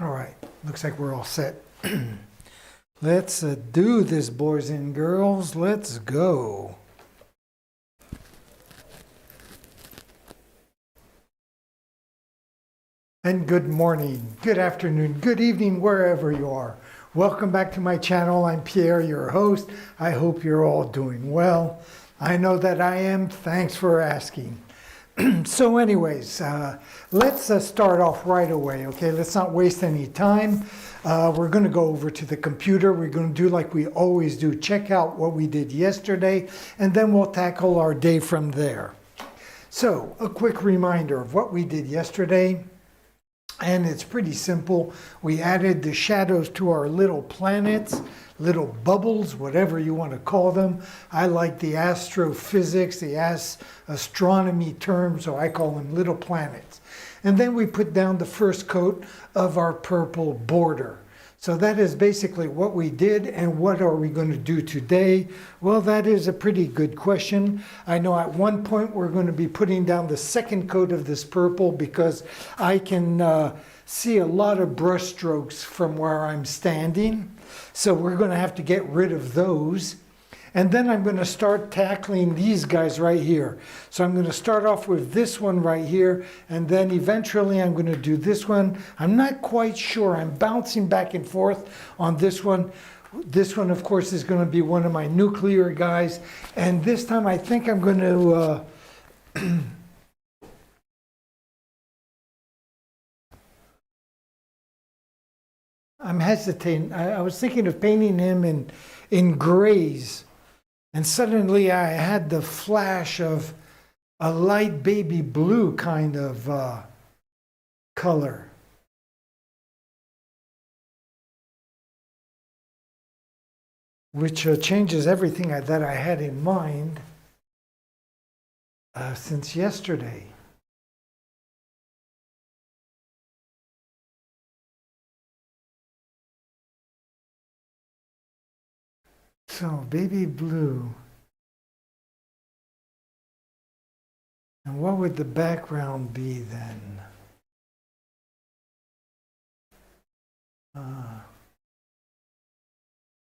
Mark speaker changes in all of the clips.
Speaker 1: All right, looks like we're all set. Let's do this, boys and girls. Let's go. And good morning, good afternoon, good evening, wherever you are. Welcome back to my channel. I'm Pierre, your host. I hope you're all doing well. I know that I am. Thanks for asking. So anyways, let's start off right away, okay? Let's not waste any time. We're going to go over to the computer. We're going to do like we always do, check out what we did yesterday, and then we'll tackle our day from there. So a quick reminder of what we did yesterday. And it's pretty simple. We added the shadows to our little planets, little bubbles, whatever you want to call them. I like the astrophysics, the astronomy term, so I call them little planets. And then we put down the first coat of our purple border. So that is basically what we did, and what are we going to do today? Well, that is a pretty good question. I know at one point we're going to be putting down the second coat of this purple because I can see a lot of brush strokes from where I'm standing. So we're going to have to get rid of those. And then I'm going to start tackling these guys right here. So I'm going to start off with this one right here, and then eventually I'm going to do this one. I'm not quite sure. I'm bouncing back and forth on this one. This one, of course, is going to be one of my nuclear guys. And this time I think I'm going to... I'm hesitating. I was thinking of painting him in grays. And suddenly I had the flash of a light baby blue kind of color. Which changes everything that I had in mind since yesterday. So, baby blue. And what would the background be then?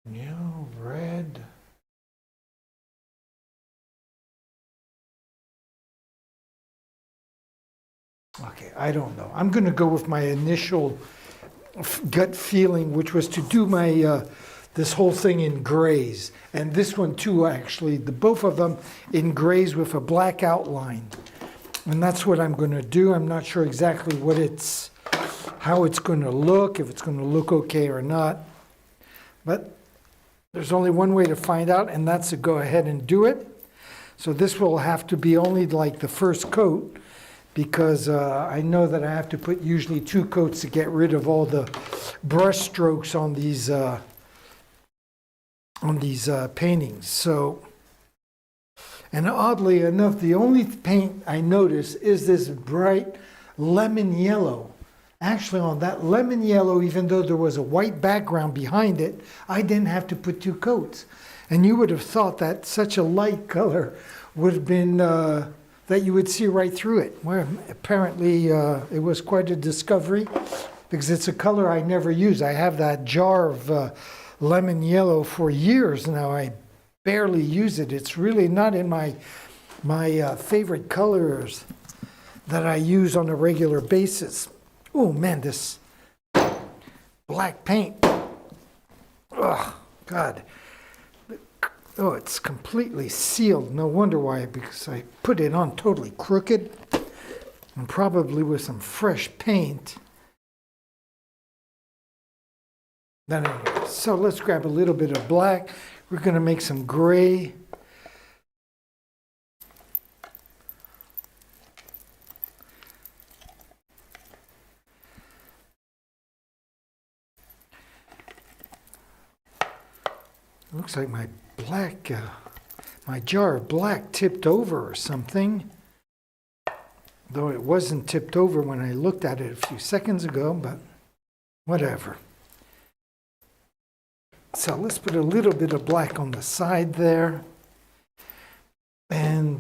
Speaker 1: New, red. Okay, I don't know. I'm going to go with my initial gut feeling, which was to do my... this whole thing in grays, and this one too, actually, both of them in grays with a black outline. And that's what I'm going to do. I'm not sure exactly how it's going to look, if it's going to look okay or not. But there's only one way to find out, and that's to go ahead and do it. So this will have to be only like the first coat, because I know that I have to put usually 2 coats to get rid of all the brush strokes on these paintings. So, and oddly enough, the only paint I notice is this bright lemon yellow. Actually, on that lemon yellow, even though there was a white background behind it, I didn't have to put 2 coats. And you would have thought that such a light color would have been, that you would see right through it. Well, apparently it was quite a discovery, because it's a color I never use. I have that jar of lemon yellow for years now. I barely use it. It's really not in my favorite colors that I use on a regular basis. Oh man, this black paint. Oh God. Oh, it's completely sealed. No wonder why, because I put it on totally crooked, and probably with some fresh paint. Anyway, so let's grab a little bit of black. We're going to make some gray. Looks like my black, my jar of black tipped over or something. Though it wasn't tipped over when I looked at it a few seconds ago, but whatever. So let's put a little bit of black on the side there. And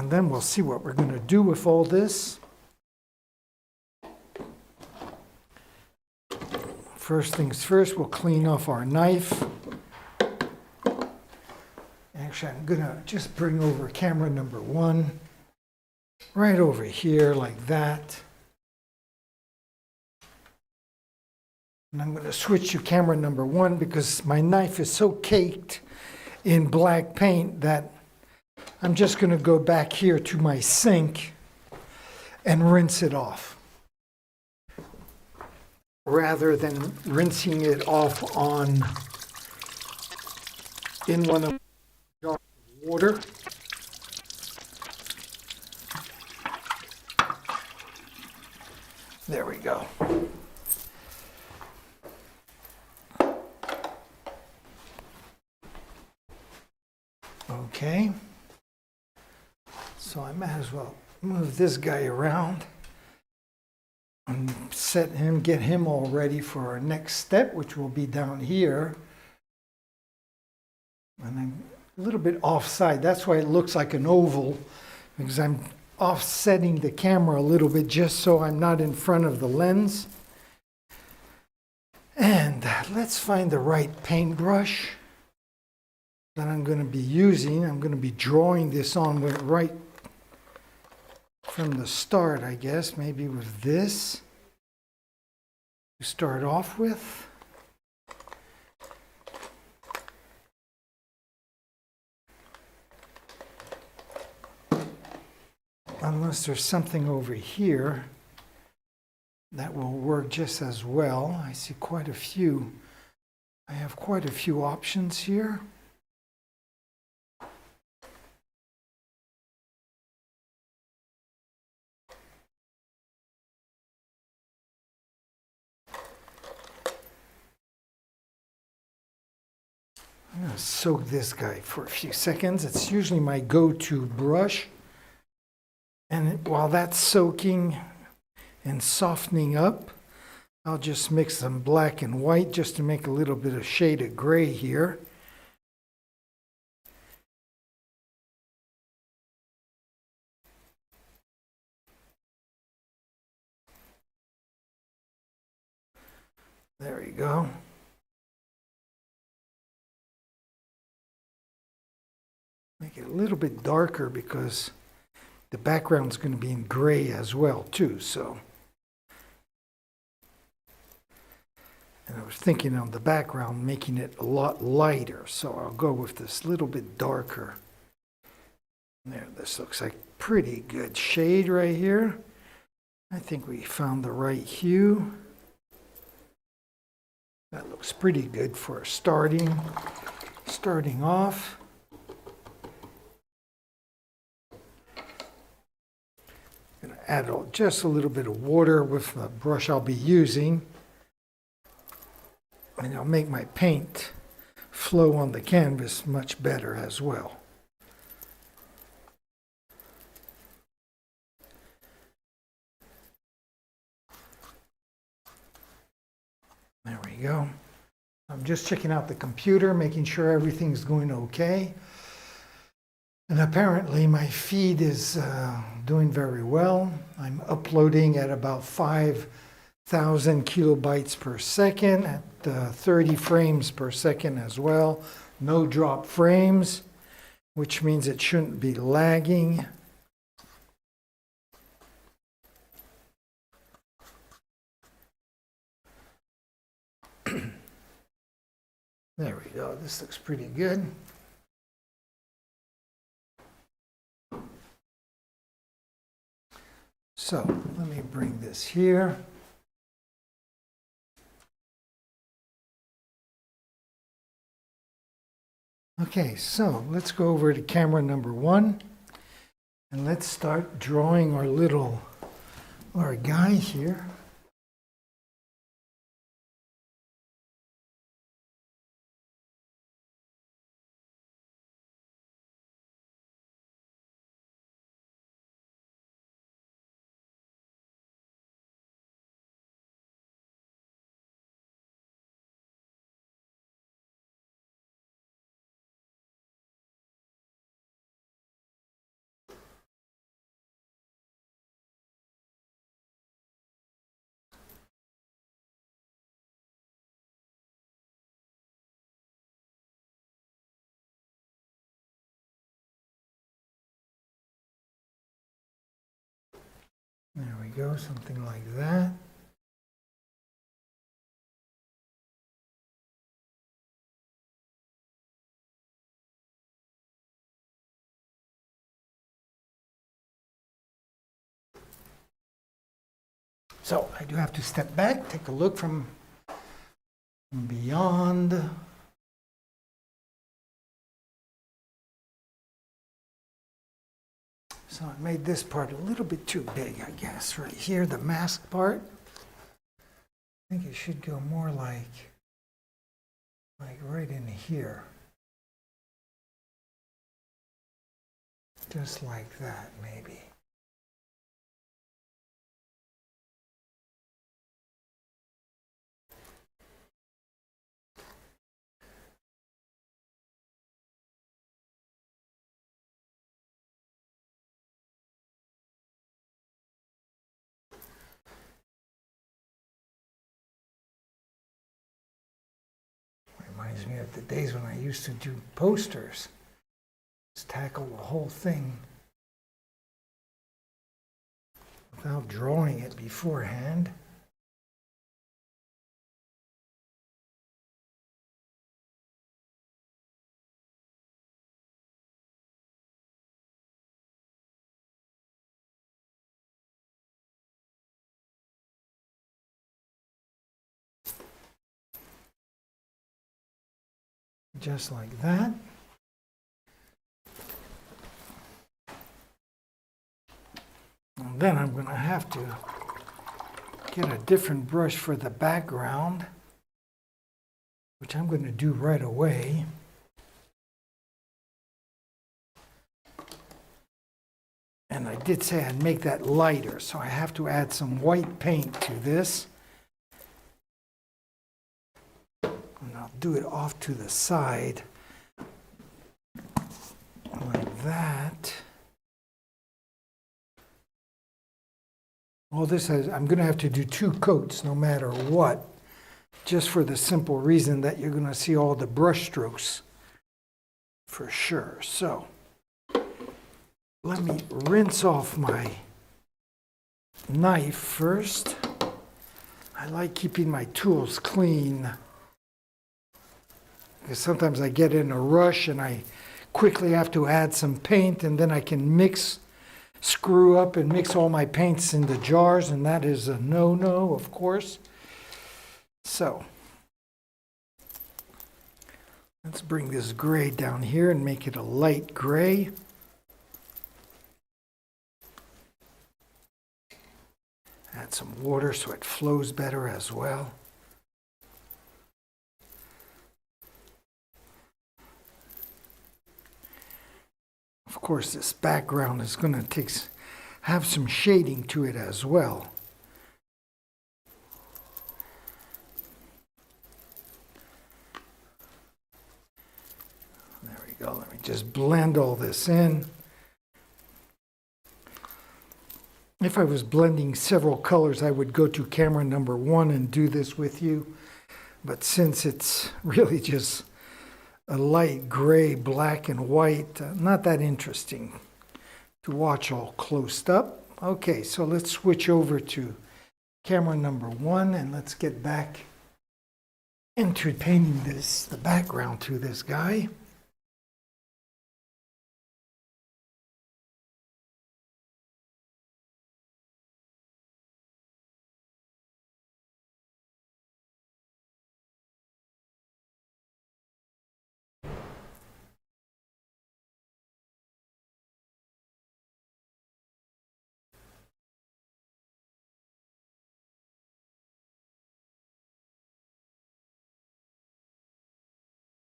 Speaker 1: then we'll see what we're going to do with all this. first things first, we'll clean off our knife. Actually, I'm gonna just bring over camera number 1 right over here like that. And I'm going to switch to camera number 1 because my knife is so caked in black paint that I'm just going to go back here to my sink and rinse it off, rather than rinsing it off in one of the water. There we go. Okay, so I might as well move this guy around and get him all ready for our next step, which will be down here. And I'm a little bit offside. That's why it looks like an oval, because I'm offsetting the camera a little bit just so I'm not in front of the lens. And let's find the right paintbrush that I'm going to be using. I'm going to be drawing this on with right from the start, I guess, maybe with this to start off with. Unless there's something over here that will work just as well. I see quite a few. I have quite a few options here. I'm going to soak this guy for a few seconds. It's usually my go-to brush. And while that's soaking and softening up, I'll just mix some black and white just to make a little bit of shade of gray here. There you go. Make it a little bit darker because the background's going to be in gray as well too, so. And I was thinking on the background making it a lot lighter, so I'll go with this little bit darker. There, this looks like pretty good shade right here. I think we found the right hue. That looks pretty good for starting off. Gonna add just a little bit of water with the brush I'll be using, and I'll make my paint flow on the canvas much better as well. There we go. I'm just checking out the computer, making sure everything's going okay. And apparently my feed is doing very well. I'm uploading at about 5,000 kilobytes per second at 30 frames per second as well. No drop frames, which means it shouldn't be lagging. There we go. This looks pretty good. So let me bring this here. Okay, so let's go over to camera number 1 and let's start drawing our guy here. There we go, something like that. So I do have to step back, take a look from beyond. So I made this part a little bit too big, I guess, right here, the mask part. I think it should go more like right in here. Just like that, maybe. Reminds me of the days when I used to do posters. Just tackle the whole thing without drawing it beforehand. Just like that. And then I'm going to have to get a different brush for the background, which I'm going to do right away. And I did say I'd make that lighter, so I have to add some white paint to this. And I'll do it off to the side like that. All this is, I'm going to have to do 2 coats no matter what, just for the simple reason that you're going to see all the brush strokes for sure. So let me rinse off my knife first. I like keeping my tools clean because sometimes I get in a rush and I quickly have to add some paint, and then I can screw up and mix all my paints into jars, and that is a no-no, of course. So let's bring this gray down here and make it a light gray. Add some water so it flows better as well. Of course, this background is going to have some shading to it as well. There we go. Let me just blend all this in. If I was blending several colors, I would go to camera number 1 and do this with you. But since it's really just a light gray, black and white, not that interesting to watch all close up. Okay, so let's switch over to camera number 1 and let's get back into painting the background to this guy.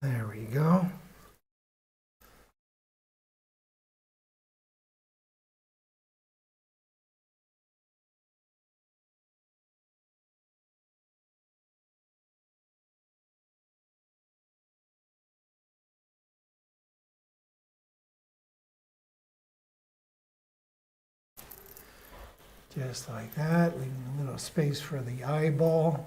Speaker 1: There we go. Just like that, leaving a little space for the eyeball.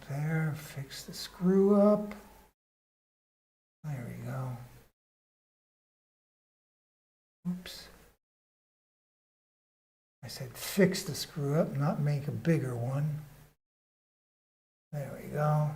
Speaker 1: there, fix the screw up. There we go. Oops. I said fix the screw up, not make a bigger one. There we go.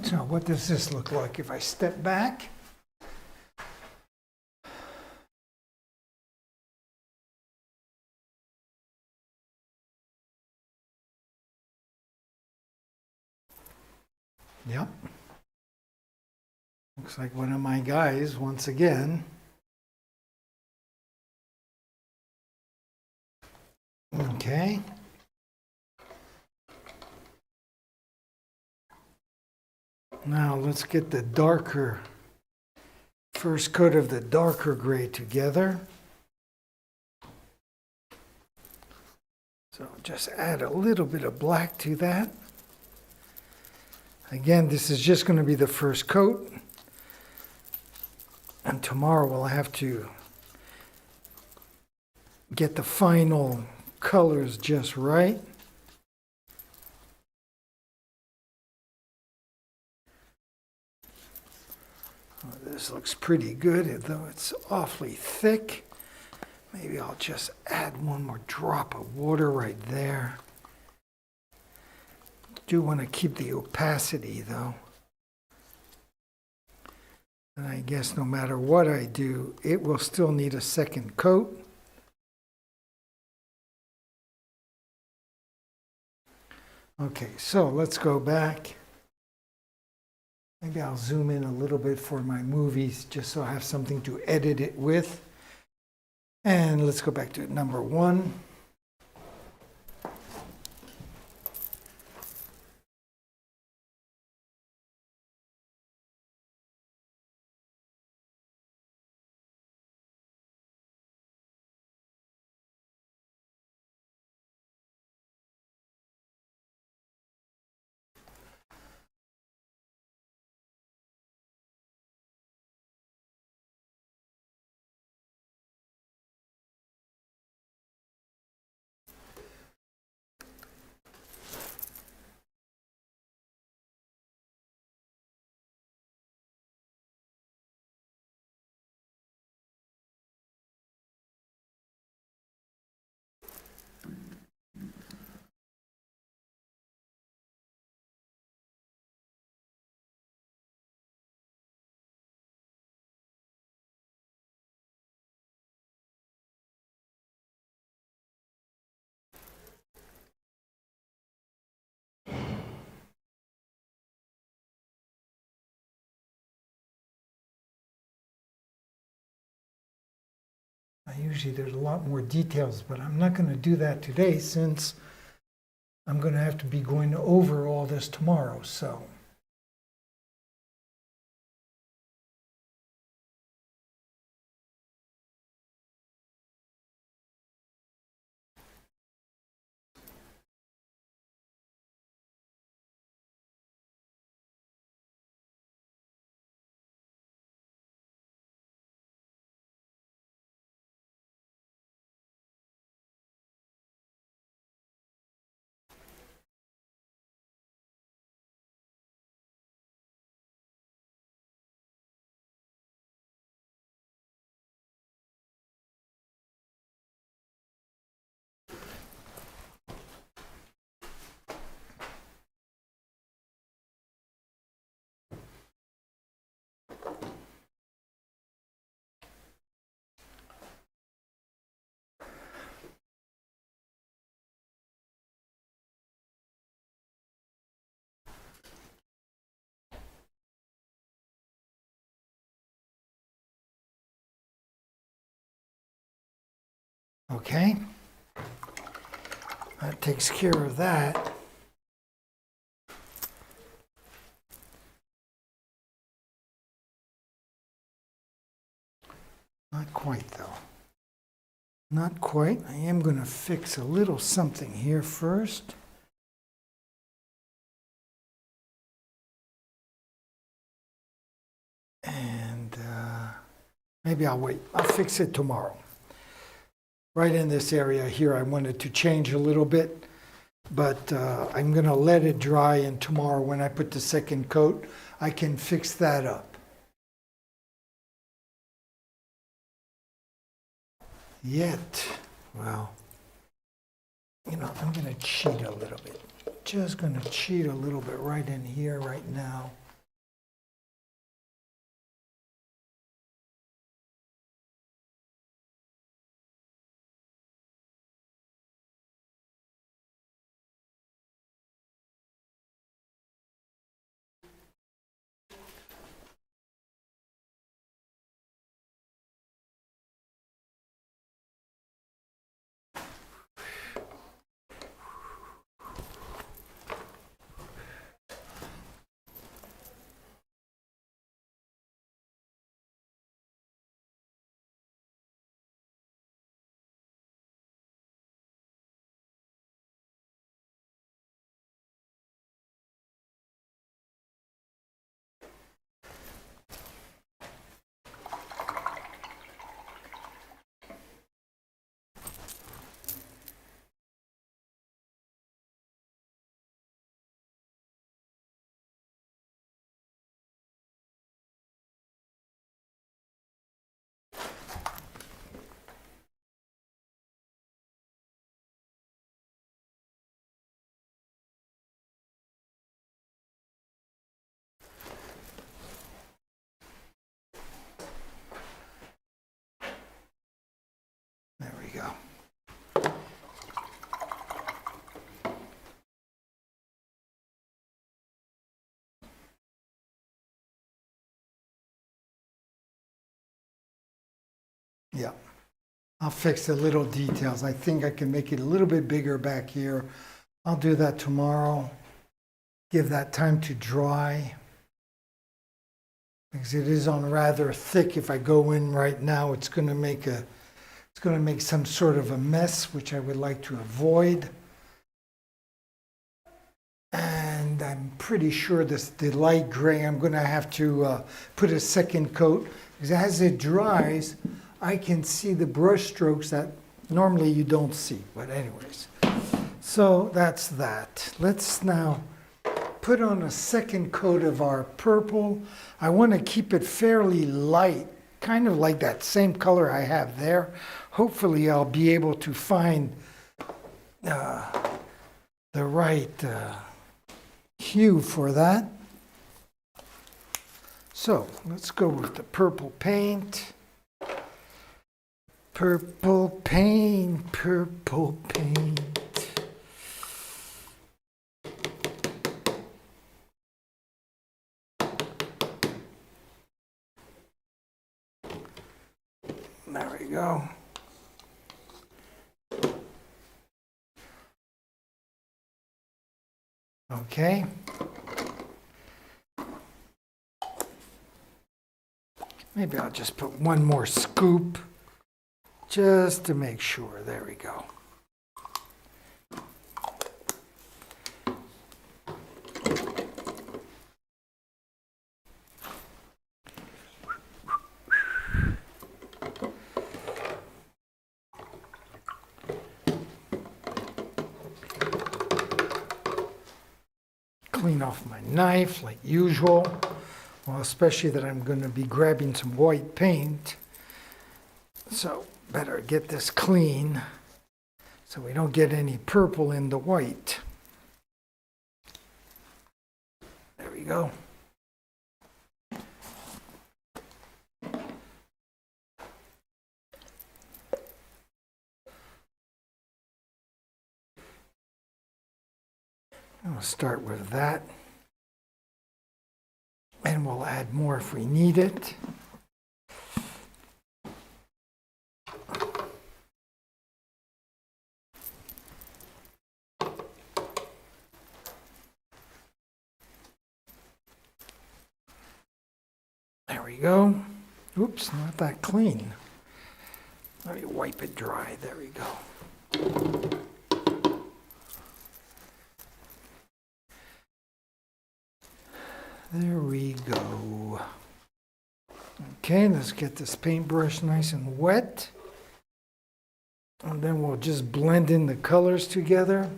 Speaker 1: So what does this look like if I step back? Yep. Looks like one of my guys once again. Okay. Now let's get the darker, first coat of the darker gray together. So just add a little bit of black to that. Again, this is just going to be the first coat. And tomorrow we'll have to get the final colors just right. Oh, this looks pretty good, though it's awfully thick. Maybe I'll just add one more drop of water right there. Do want to keep the opacity though. And I guess no matter what I do, it will still need a second coat. Okay, so let's go back. Maybe I'll zoom in a little bit for my movies just so I have something to edit it with. And let's go back to number 1. Usually there's a lot more details, but I'm not going to do that today since I'm going to have to be going over all this tomorrow. So Okay, that takes care of that. Not quite though. Not quite. I am going to fix a little something here first. And maybe I'll wait. I'll fix it tomorrow. Right in this area here, I wanted to change a little bit, but I'm going to let it dry, and tomorrow when I put the second coat, I can fix that up. Yet, well, you know, I'm going to cheat a little bit. Just going to cheat a little bit right in here right now. There we go. Yeah, I'll fix the little details. I think I can make it a little bit bigger back here. I'll do that tomorrow. Give that time to dry, because it is on rather thick. If I go in right now, it's going to make some sort of a mess, which I would like to avoid. And I'm pretty sure the light gray, I'm going to have to put a second coat, because as it dries, I can see the brush strokes that normally you don't see. But anyways, so that's that. Let's now put on a second coat of our purple. I want to keep it fairly light, kind of like that same color I have there. Hopefully I'll be able to find the right hue for that. So let's go with the purple paint. Purple paint, purple paint. There we go. Okay. Maybe I'll just put one more scoop just to make sure. There we go. Clean off my knife like usual. Well, especially that I'm going to be grabbing some white paint. So better get this clean so we don't get any purple in the white. There we go. I'll start with that. And we'll add more if we need it. we go. Oops, not that clean. Let me wipe it dry. There we go. There we go. Okay, let's get this paintbrush nice and wet. And then we'll just blend in the colors together.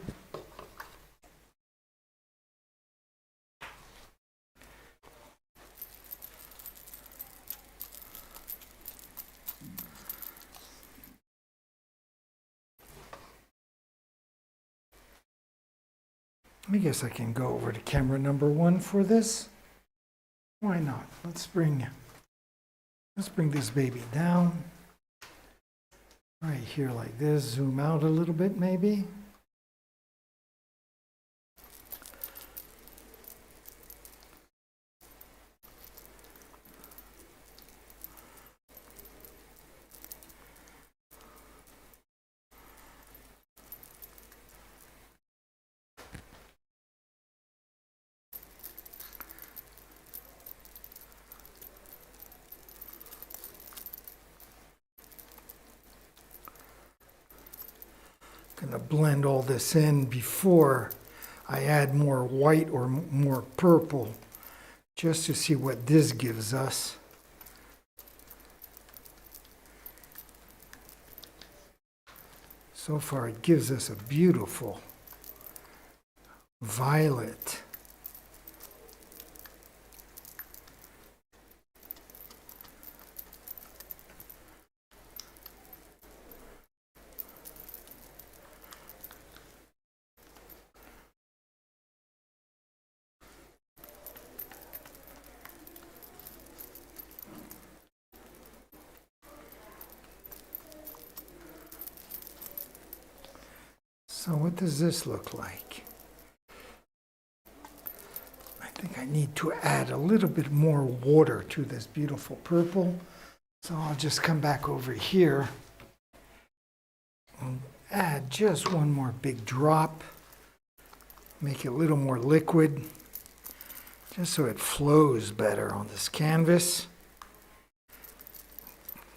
Speaker 1: I guess I can go over to camera number 1 for this. Why not? Let's bring this baby down. Right here like this. Zoom out a little bit maybe. Gonna blend all this in before I add more white or more purple, just to see what this gives us. So far it gives us a beautiful violet. So what does this look like? I think I need to add a little bit more water to this beautiful purple. So I'll just come back over here and add just one more big drop. Make it a little more liquid, just so it flows better on this canvas.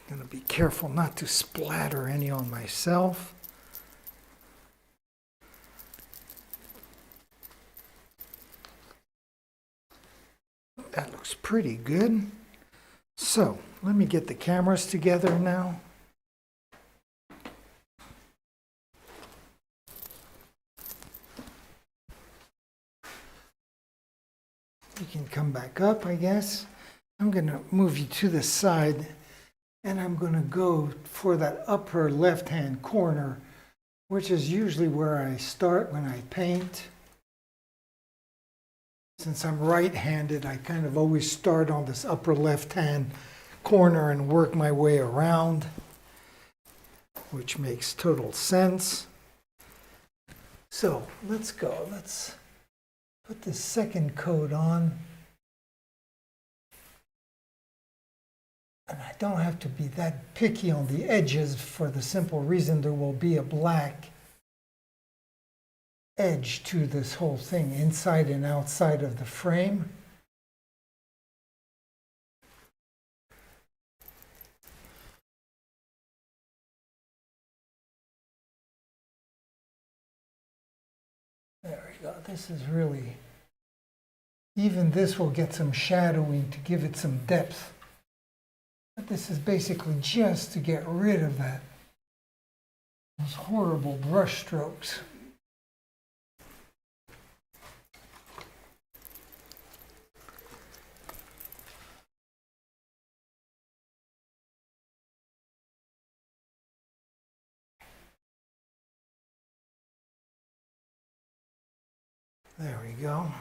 Speaker 1: I'm going to be careful not to splatter any on myself. That looks pretty good. So let me get the cameras together now. You can come back up, I guess. I'm going to move you to the side, and I'm going to go for that upper left-hand corner, which is usually where I start when I paint. Since I'm right-handed, I kind of always start on this upper left-hand corner and work my way around, which makes total sense. So let's go. Let's put the second coat on. And I don't have to be that picky on the edges for the simple reason there will be a black edge to this whole thing, inside and outside of the frame. There we go. This is really, even this will get some shadowing to give it some depth. But this is basically just to get rid of those horrible brush strokes. There we go.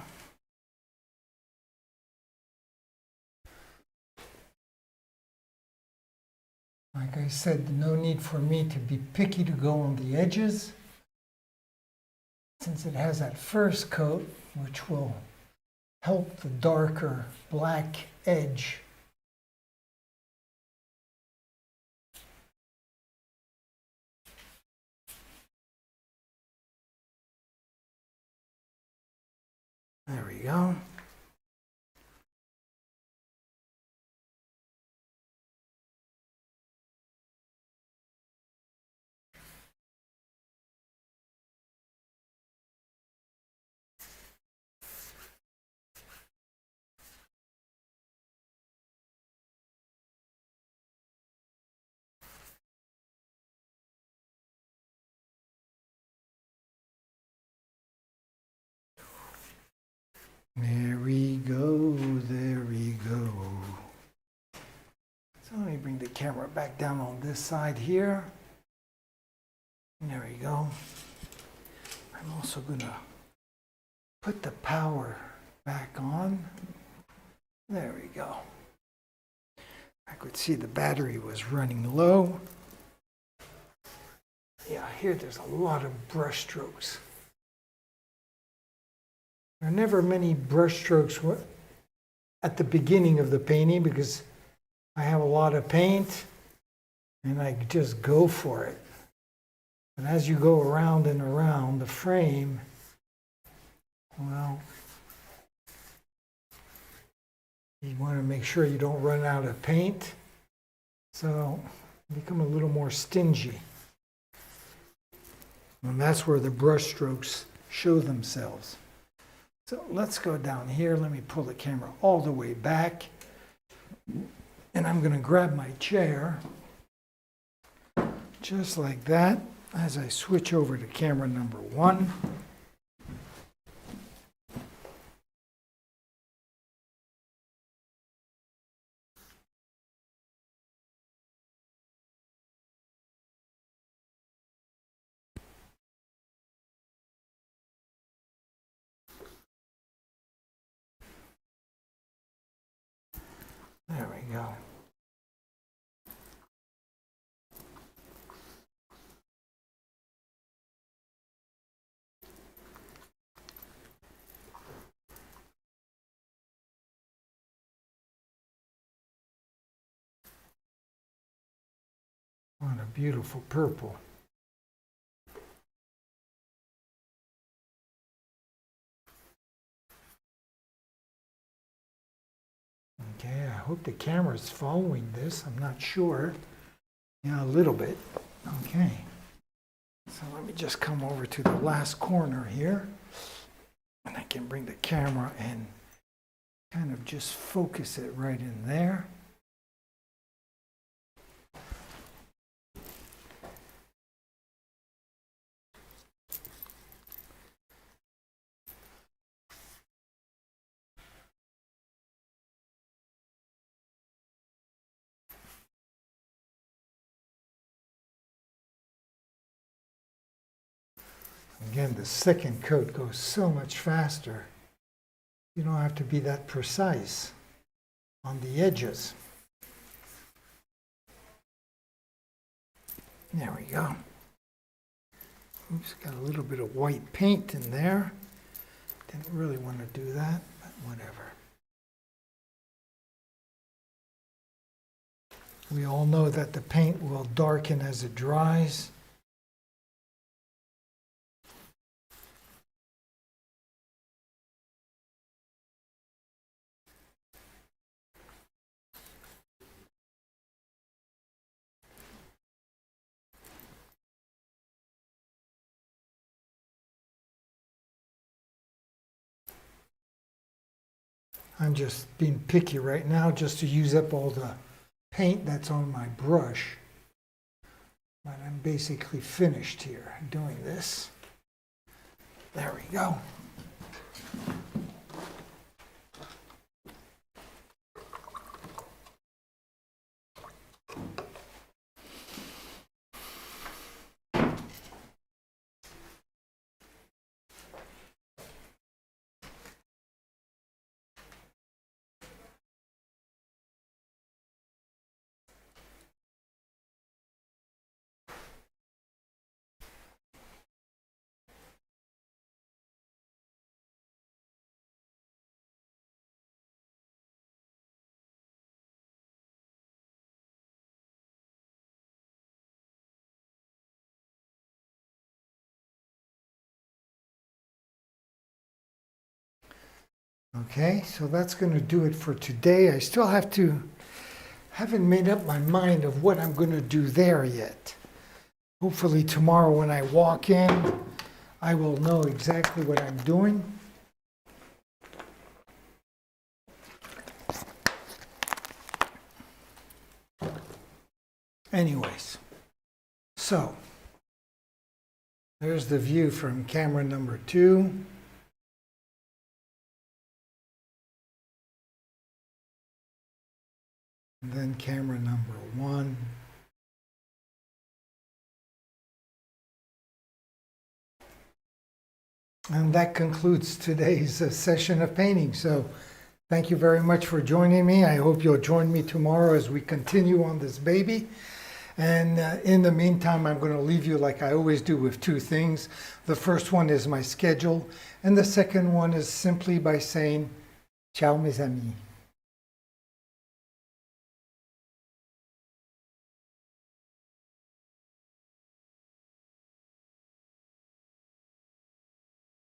Speaker 1: Like I said, no need for me to be picky to go on the edges, since it has that first coat, which will help the darker black edge. There we go. There we go, there we go. So let me bring the camera back down on this side here. There we go. I'm also gonna put the power back on. There we go. I could see the battery was running low. Yeah, here there's a lot of brush strokes. There are never many brush strokes at the beginning of the painting because I have a lot of paint and I just go for it. And as you go around and around the frame, well, you want to make sure you don't run out of paint. So become a little more stingy. And that's where the brush strokes show themselves. So let's go down here. Let me pull the camera all the way back. And I'm going to grab my chair, just like that, as I switch over to camera number 1. There we go. What a beautiful purple. Okay, I hope the camera's following this. I'm not sure. Yeah, a little bit. Okay. So let me just come over to the last corner here. And I can bring the camera and kind of just focus it right in there. Again, the second coat goes so much faster. You don't have to be that precise on the edges. There we go. Oops, got a little bit of white paint in there. Didn't really want to do that, but whatever. We all know that the paint will darken as it dries. I'm just being picky right now just to use up all the paint that's on my brush. But I'm basically finished here doing this. There we go. Okay, so that's going to do it for today. I still haven't made up my mind of what I'm going to do there yet. Hopefully tomorrow when I walk in, I will know exactly what I'm doing. Anyways, so there's the view from camera number 2. And then camera number 1. And that concludes today's session of painting. So thank you very much for joining me. I hope you'll join me tomorrow as we continue on this baby. And in the meantime, I'm going to leave you like I always do with 2 things. The first one is my schedule. And the second one is simply by saying, ciao mes amis.